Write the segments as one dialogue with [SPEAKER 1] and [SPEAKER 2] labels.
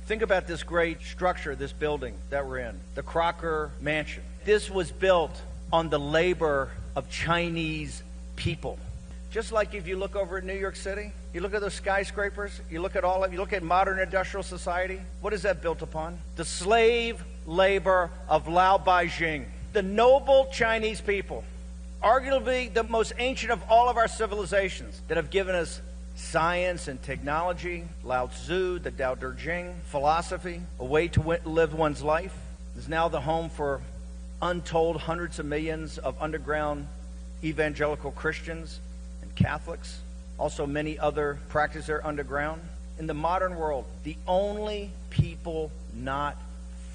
[SPEAKER 1] Think about this great structure, this building that we're in, the Crocker Mansion. This was built on the labor of Chinese people. Just like if you look over at New York City, you look at those skyscrapers, you look at modern industrial society, what is that built upon? The slave labor of Lao Baijing, the noble Chinese people, arguably the most ancient of all of our civilizations that have given us science and technology, Lao Tzu, the Tao Te Ching, philosophy, a way to live one's life, is now the home for untold hundreds of millions of underground evangelical Christians and Catholics, also many other practices there underground. In the modern world, the only people not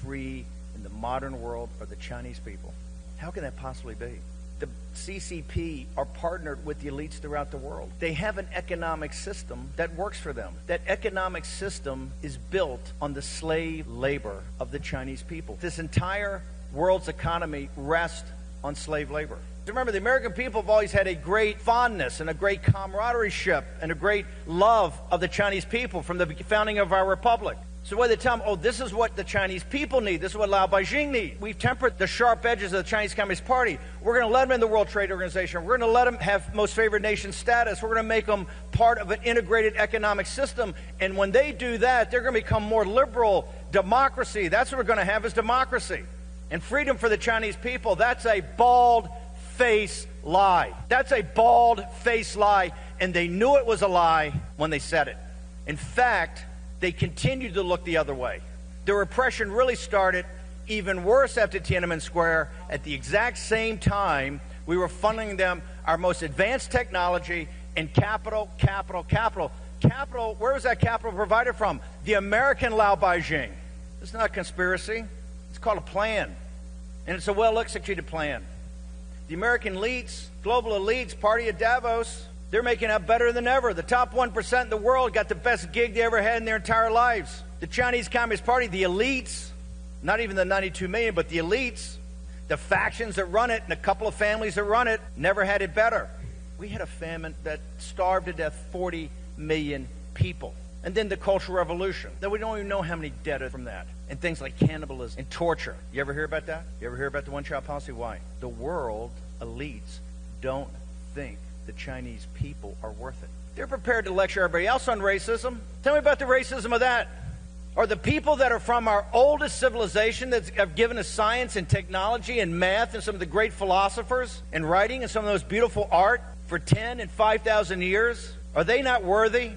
[SPEAKER 1] free in the modern world are the Chinese people. How can that possibly be? The CCP are partnered with the elites throughout the world. They have an economic system that works for them. That economic system is built on the slave labor of the Chinese people. This entire world's economy rests on slave labor. Remember, the American people have always had a great fondness and a great camaraderie-ship and a great love of the Chinese people from the founding of our republic. So when they tell them, oh, this is what the Chinese people need, this is what Lao Baijing need, we've tempered the sharp edges of the Chinese Communist Party. We're going to let them in the World Trade Organization. We're going to let them have most favored nation status. We're going to make them part of an integrated economic system. And when they do that, they're going to become more liberal. Democracy, that's what we're going to have, is democracy. And freedom for the Chinese people, that's a bald-faced lie. That's a bald-faced lie. And they knew it was a lie when they said it. In fact, they continued to look the other way. The repression really started even worse after Tiananmen Square. At the exact same time, we were funding them our most advanced technology and capital. Capital, where was that capital provided from? The American Lao Baijing. It's not a conspiracy. It's called a plan. And it's a well-executed plan. The American elites, global elites, party of Davos, they're making out better than ever. The top 1% in the world got the best gig they ever had in their entire lives. The Chinese Communist Party, the elites, not even the 92 million, but the elites, the factions that run it, and a couple of families that run it, never had it better. We had a famine that starved to death 40 million people. And then the Cultural Revolution. That we don't even know how many dead are from that. And things like cannibalism and torture. You ever hear about that? You ever hear about the one-child policy? Why? The world elites don't think the Chinese people are worth it. They're prepared to lecture everybody else on racism. Tell me about the racism of that. Are the people that are from our oldest civilization that have given us science and technology and math and some of the great philosophers and writing and some of those beautiful art for 10 and 5,000 years, are they not worthy?